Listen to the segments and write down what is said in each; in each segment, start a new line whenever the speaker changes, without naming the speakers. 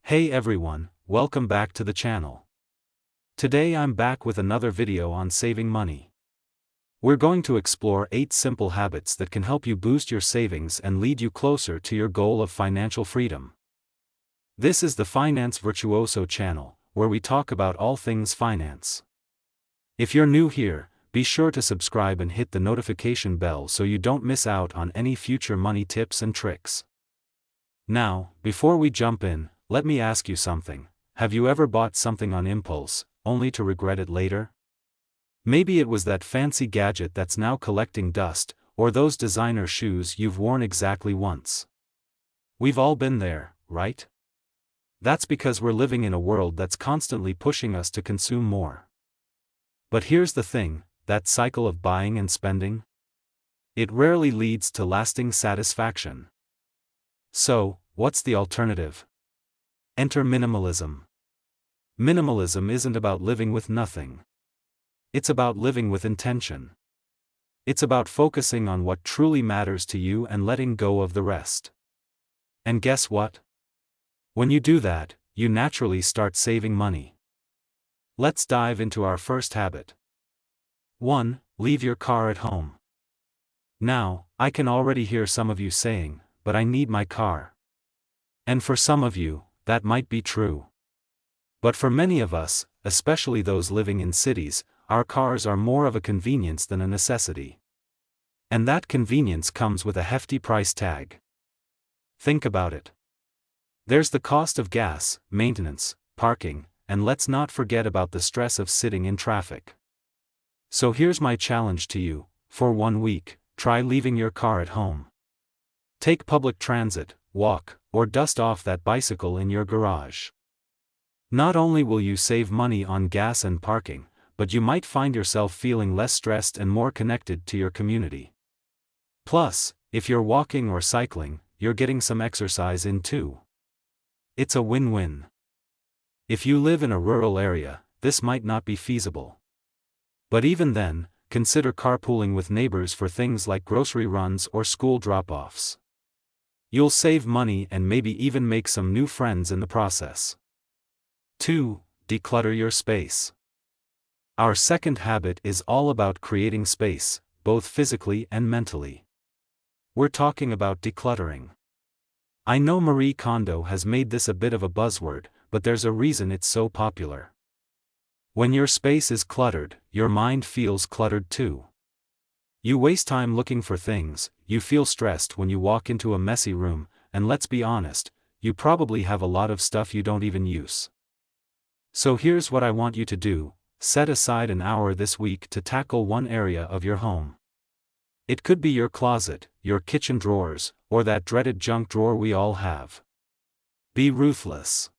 Hey everyone, welcome back to the channel. Today I'm back with another video on saving money. We're going to explore 8 simple habits that can help you boost your savings and lead you closer to your goal of financial freedom. This is the Finance Virtuoso channel, where we talk about all things finance. If you're new here, be sure to subscribe and hit the notification bell so you don't miss out on any future money tips and tricks. Now, before we jump in, let me ask you something. Have you ever bought something on impulse, only to regret it later? Maybe it was that fancy gadget that's now collecting dust, or those designer shoes you've worn exactly once. We've all been there, right? That's because we're living in a world that's constantly pushing us to consume more. But here's the thing, that cycle of buying and spending? It rarely leads to lasting satisfaction. So, what's the alternative? Enter minimalism. Minimalism isn't about living with nothing. It's about living with intention. It's about focusing on what truly matters to you and letting go of the rest. And guess what? When you do that, you naturally start saving money. Let's dive into our first habit. 1. Leave your car at home. Now, I can already hear some of you saying, "But I need my car." And for some of you, that might be true. But for many of us, especially those living in cities, our cars are more of a convenience than a necessity. And that convenience comes with a hefty price tag. Think about it. There's the cost of gas, maintenance, parking, and let's not forget about the stress of sitting in traffic. So here's my challenge to you: for 1 week, try leaving your car at home. Take public transit, walk, or dust off that bicycle in your garage. Not only will you save money on gas and parking, but you might find yourself feeling less stressed and more connected to your community. Plus, if you're walking or cycling, you're getting some exercise in too. It's a win-win. If you live in a rural area, this might not be feasible. But even then, consider carpooling with neighbors for things like grocery runs or school drop-offs. You'll save money and maybe even make some new friends in the process. 2. Declutter your space. Our second habit is all about creating space, both physically and mentally. We're talking about decluttering. I know Marie Kondo has made this a bit of a buzzword, but there's a reason it's so popular. When your space is cluttered, your mind feels cluttered too. You waste time looking for things, you feel stressed when you walk into a messy room, and let's be honest, you probably have a lot of stuff you don't even use. So here's what I want you to do: set aside an hour this week to tackle one area of your home. It could be your closet, your kitchen drawers, or that dreaded junk drawer we all have. Be ruthless.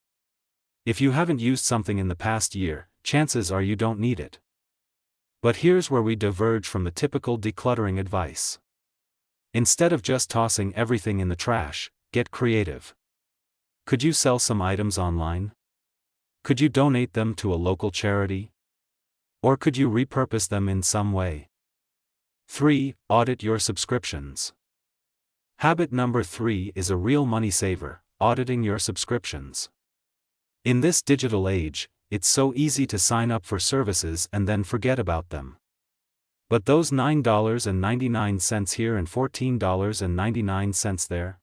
If you haven't used something in the past year, chances are you don't need it. But here's where we diverge from the typical decluttering advice. Instead of just tossing everything in the trash, get creative. Could you sell some items online? Could you donate them to a local charity? Or could you repurpose them in some way? 3. Audit your subscriptions. Habit number 3 is a real money saver: auditing your subscriptions. In this digital age, it's so easy to sign up for services and then forget about them. But those $9.99 here and $14.99 there?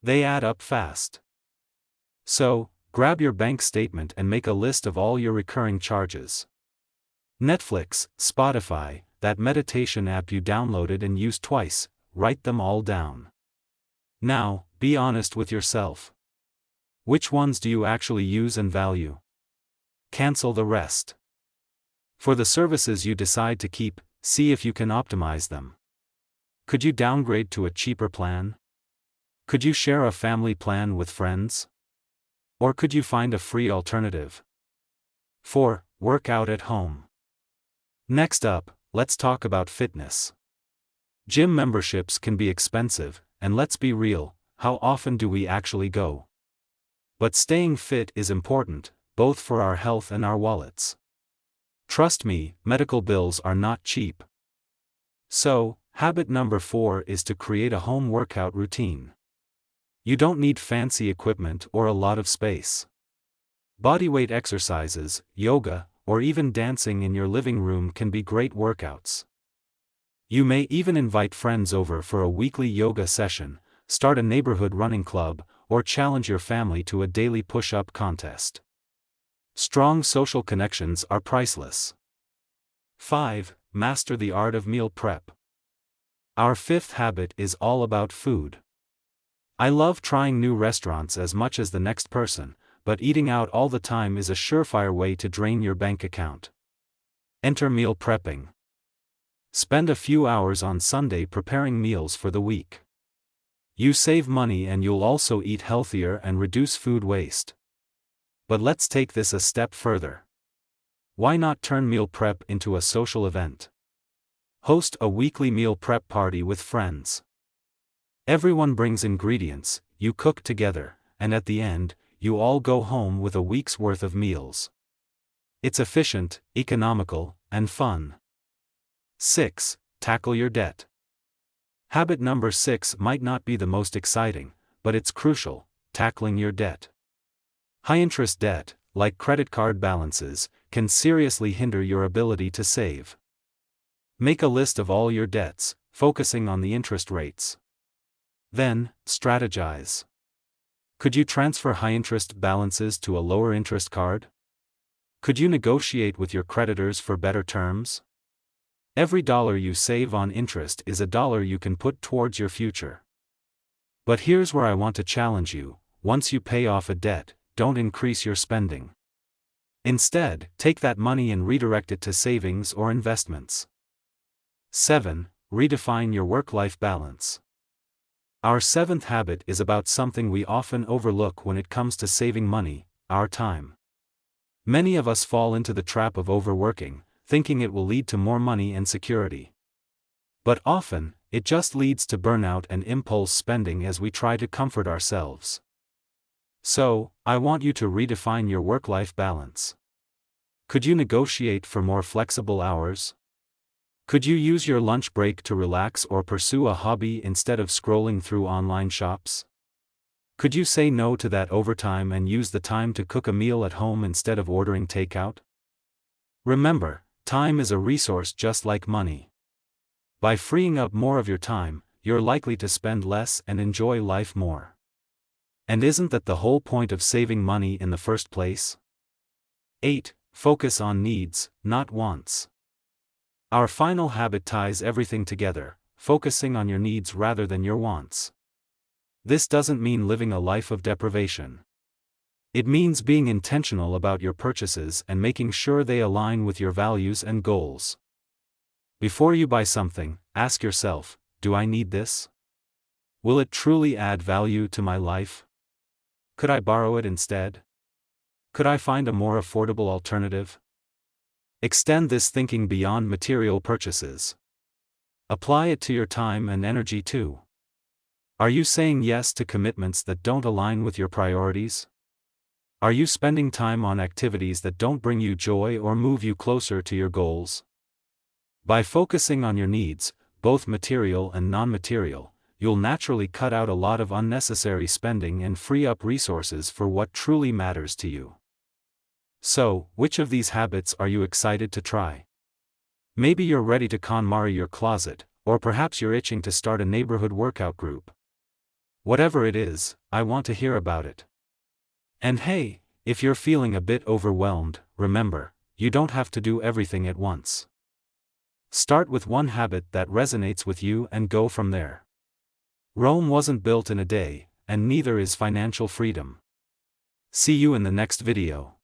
They add up fast. So, grab your bank statement and make a list of all your recurring charges. Netflix, Spotify, that meditation app you downloaded and used twice, write them all down. Now, be honest with yourself. Which ones do you actually use and value? Cancel the rest. For the services you decide to keep, see if you can optimize them. Could you downgrade to a cheaper plan? Could you share a family plan with friends? Or could you find a free alternative? 4. Work out at home. Next up, let's talk about fitness. Gym memberships can be expensive, and let's be real, how often do we actually go? But staying fit is important, both for our health and our wallets. Trust me, medical bills are not cheap. So, habit number 4 is to create a home workout routine. You don't need fancy equipment or a lot of space. Bodyweight exercises, yoga, or even dancing in your living room can be great workouts. You may even invite friends over for a weekly yoga session, start a neighborhood running club, or challenge your family to a daily push-up contest. Strong social connections are priceless. 5. Master the art of meal prep. Our fifth habit is all about food. I love trying new restaurants as much as the next person, but eating out all the time is a surefire way to drain your bank account. Enter meal prepping. Spend a few hours on Sunday preparing meals for the week. You save money and you'll also eat healthier and reduce food waste. But let's take this a step further. Why not turn meal prep into a social event? Host a weekly meal prep party with friends. Everyone brings ingredients, you cook together, and at the end, you all go home with a week's worth of meals. It's efficient, economical, and fun. 6. Tackle your debt. Habit number 6 might not be the most exciting, but it's crucial: tackling your debt. High-interest debt, like credit card balances, can seriously hinder your ability to save. Make a list of all your debts, focusing on the interest rates. Then, strategize. Could you transfer high-interest balances to a lower-interest card? Could you negotiate with your creditors for better terms? Every dollar you save on interest is a dollar you can put towards your future. But here's where I want to challenge you: once you pay off a debt, don't increase your spending. Instead, take that money and redirect it to savings or investments. 7. Redefine your work-life balance. Our seventh habit is about something we often overlook when it comes to saving money: our time. Many of us fall into the trap of overworking, thinking it will lead to more money and security. But often, it just leads to burnout and impulse spending as we try to comfort ourselves. So, I want you to redefine your work-life balance. Could you negotiate for more flexible hours? Could you use your lunch break to relax or pursue a hobby instead of scrolling through online shops? Could you say no to that overtime and use the time to cook a meal at home instead of ordering takeout? Remember, time is a resource just like money. By freeing up more of your time, you're likely to spend less and enjoy life more. And isn't that the whole point of saving money in the first place? 8. Focus on needs, not wants. Our final habit ties everything together: focusing on your needs rather than your wants. This doesn't mean living a life of deprivation. It means being intentional about your purchases and making sure they align with your values and goals. Before you buy something, ask yourself, do I need this? Will it truly add value to my life? Could I borrow it instead? Could I find a more affordable alternative? Extend this thinking beyond material purchases. Apply it to your time and energy too. Are you saying yes to commitments that don't align with your priorities? Are you spending time on activities that don't bring you joy or move you closer to your goals? By focusing on your needs, both material and non-material, you'll naturally cut out a lot of unnecessary spending and free up resources for what truly matters to you. So, which of these habits are you excited to try? Maybe you're ready to KonMari your closet, or perhaps you're itching to start a neighborhood workout group. Whatever it is, I want to hear about it. And hey, if you're feeling a bit overwhelmed, remember, you don't have to do everything at once. Start with one habit that resonates with you and go from there. Rome wasn't built in a day, and neither is financial freedom. See you in the next video.